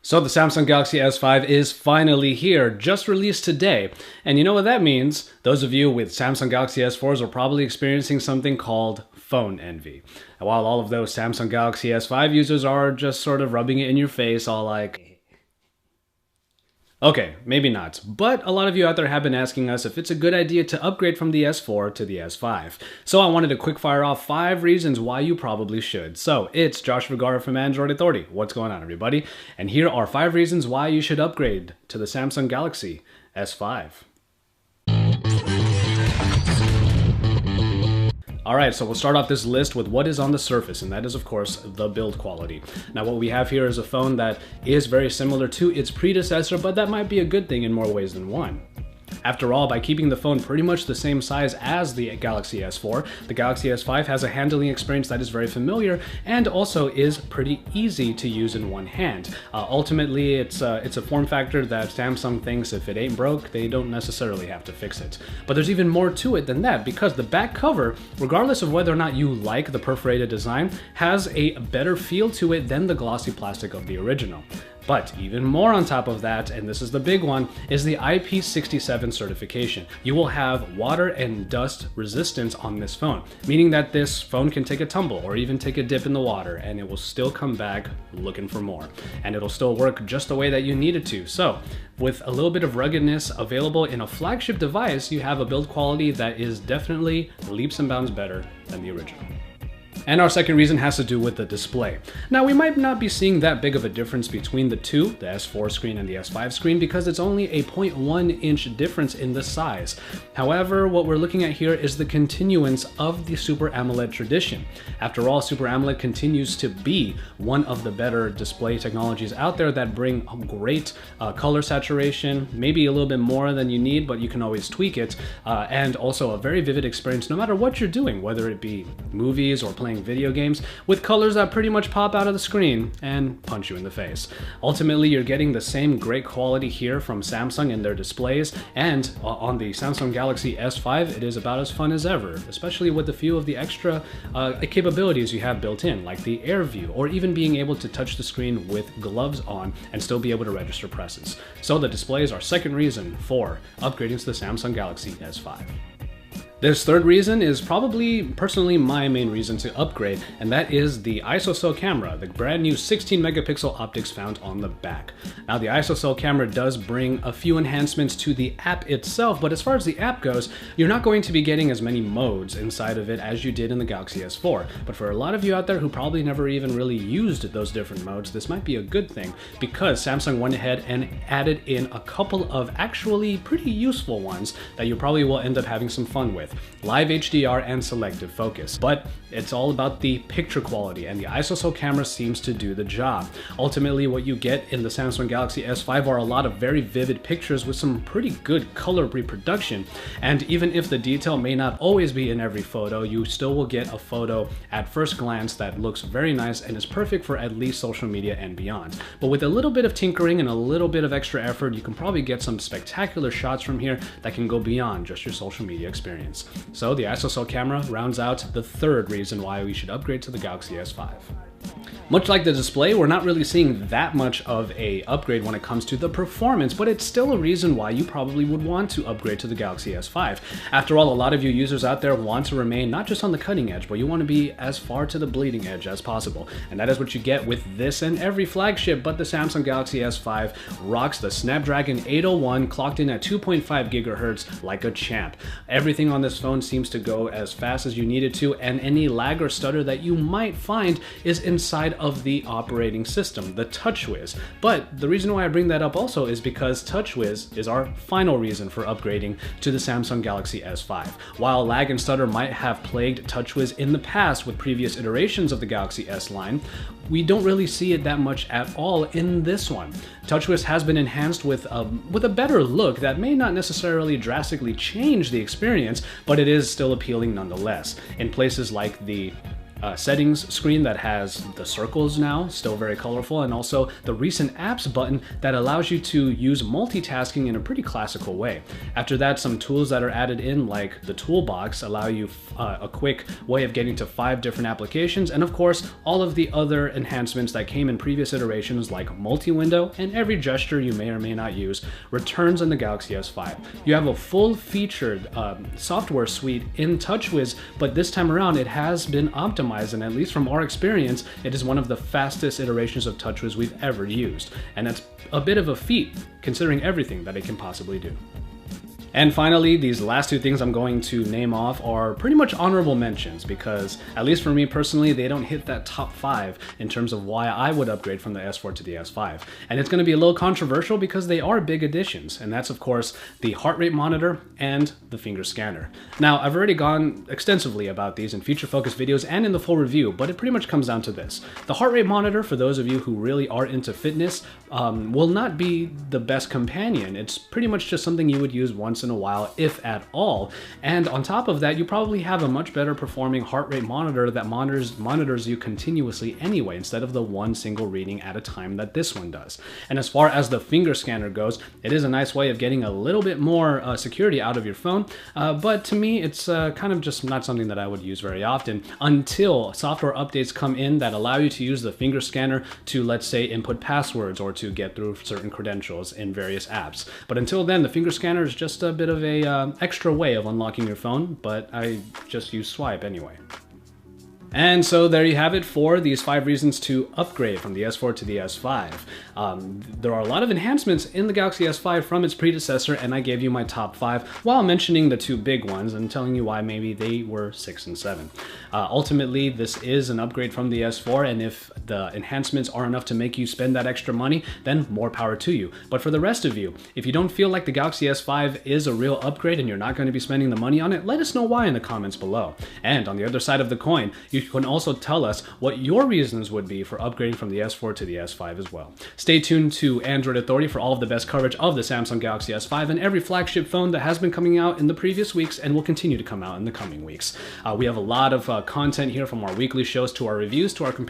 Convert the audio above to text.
So the Samsung Galaxy S5 is finally here, just released today. And you know what that means? Those of you with Samsung Galaxy S4s are probably experiencing something called phone envy. And while all of those Samsung Galaxy S5 users are just sort of rubbing it in your face, all like, okay, maybe not, but a lot of you out there have been asking us if it's a good idea to upgrade from the S4 to the S5. So I wanted to quick fire off 5 reasons why you probably should. So it's Josh Vergara from Android Authority. What's going on, everybody? And here are 5 reasons why you should upgrade to the Samsung Galaxy S5. Alright, so we'll start off this list with what is on the surface, and that is of course the build quality. Now what we have here is a phone that is very similar to its predecessor, but that might be a good thing in more ways than one. After all, by keeping the phone pretty much the same size as the Galaxy S4, the Galaxy S5 has a handling experience that is very familiar and also is pretty easy to use in one hand. Ultimately, it's a form factor that Samsung thinks if it ain't broke, they don't necessarily have to fix it. But there's even more to it than that, because the back cover, regardless of whether or not you like the perforated design, has a better feel to it than the glossy plastic of the original. But even more on top of that, and this is the big one, is the IP67 certification. You will have water and dust resistance on this phone, meaning that this phone can take a tumble or even take a dip in the water and it will still come back looking for more. And it'll still work just the way that you need it to. So with a little bit of ruggedness available in a flagship device, you have a build quality that is definitely leaps and bounds better than the original. And our second reason has to do with the display. Now, we might not be seeing that big of a difference between the two, the S4 screen and the S5 screen, because it's only a 0.1 inch difference in the size. However, what we're looking at here is the continuance of the Super AMOLED tradition. After all, Super AMOLED continues to be one of the better display technologies out there that bring great color saturation, maybe a little bit more than you need, but you can always tweak it, and also a very vivid experience no matter what you're doing, whether it be movies or playing video games, with colors that pretty much pop out of the screen and punch you in the face. Ultimately, you're getting the same great quality here from Samsung in their displays, and on the Samsung Galaxy S5, it is about as fun as ever, especially with a few of the extra capabilities you have built in, like the Air View, or even being able to touch the screen with gloves on and still be able to register presses. So the display is our second reason for upgrading to the Samsung Galaxy S5. This third reason is probably personally my main reason to upgrade, and that is the ISOCELL camera, the brand new 16 megapixel optics found on the back. Now the ISOCELL camera does bring a few enhancements to the app itself, but as far as the app goes, you're not going to be getting as many modes inside of it as you did in the Galaxy S4. But for a lot of you out there who probably never even really used those different modes, this might be a good thing, because Samsung went ahead and added in a couple of actually pretty useful ones that you probably will end up having some fun with. Live HDR and selective focus. But it's all about the picture quality, and the ISOCELL camera seems to do the job. Ultimately, what you get in the Samsung Galaxy S5 are a lot of very vivid pictures with some pretty good color reproduction, and even if the detail may not always be in every photo, you still will get a photo at first glance that looks very nice and is perfect for at least social media and beyond. But with a little bit of tinkering and a little bit of extra effort, you can probably get some spectacular shots from here that can go beyond just your social media experience. So the ISOCELL camera rounds out the third reason why we should upgrade to the Galaxy S5. Much like the display, we're not really seeing that much of a upgrade when it comes to the performance, but it's still a reason why you probably would want to upgrade to the Galaxy S5. After all, a lot of you users out there want to remain not just on the cutting edge, but you want to be as far to the bleeding edge as possible. And that is what you get with this and every flagship, but the Samsung Galaxy S5 rocks the Snapdragon 801 clocked in at 2.5 gigahertz like a champ. Everything on this phone seems to go as fast as you need it to, and any lag or stutter that you might find is inside of the operating system, the TouchWiz. But the reason why I bring that up also is because TouchWiz is our final reason for upgrading to the Samsung Galaxy S5. While lag and stutter might have plagued TouchWiz in the past with previous iterations of the Galaxy S line, we don't really see it that much at all in this one. TouchWiz has been enhanced with a better look that may not necessarily drastically change the experience, but it is still appealing nonetheless. In places like the settings screen that has the circles now, still very colorful, and also the recent apps button that allows you to use multitasking in a pretty classical way. After that, some tools that are added in, like the toolbox, allow you a quick way of getting to 5 different applications, and of course, all of the other enhancements that came in previous iterations, like multi-window and every gesture you may or may not use, returns in the Galaxy S5. You have a full-featured software suite in TouchWiz, but this time around it has been optimized, and at least from our experience, it is one of the fastest iterations of TouchWiz we've ever used. And that's a bit of a feat, considering everything that it can possibly do. And finally, these last 2 things I'm going to name off are pretty much honorable mentions because, at least for me personally, they don't hit that top 5 in terms of why I would upgrade from the S4 to the S5. And it's going to be a little controversial because they are big additions, and that's of course the heart rate monitor and the finger scanner. Now, I've already gone extensively about these in feature focus videos and in the full review, but it pretty much comes down to this. The heart rate monitor, for those of you who really are into fitness, will not be the best companion. It's pretty much just something you would use once in a while, if at all. And on top of that, you probably have a much better performing heart rate monitor that monitors you continuously anyway, instead of the one single reading at a time that this one does. And as far as the finger scanner goes, it is a nice way of getting a little bit more security out of your phone, but to me, it's kind of just not something that I would use very often until software updates come in that allow you to use the finger scanner to, let's say, input passwords or to get through certain credentials in various apps. But until then, the finger scanner is just a bit of a extra way of unlocking your phone, but I just use swipe anyway. And so there you have it for these 5 reasons to upgrade from the S4 to the S5. There are a lot of enhancements in the Galaxy S5 from its predecessor, and I gave you my top 5 while mentioning the 2 big ones and telling you why maybe they were 6 and 7. Ultimately, this is an upgrade from the S4, and if the enhancements are enough to make you spend that extra money, then more power to you. But for the rest of you, if you don't feel like the Galaxy S5 is a real upgrade and you're not going to be spending the money on it, let us know why in the comments below. And on the other side of the coin, you can also tell us what your reasons would be for upgrading from the S4 to the S5 as well. Stay tuned to Android Authority for all of the best coverage of the Samsung Galaxy S5 and every flagship phone that has been coming out in the previous weeks and will continue to come out in the coming weeks. We have a lot of content here, from our weekly shows to our reviews to our comparisons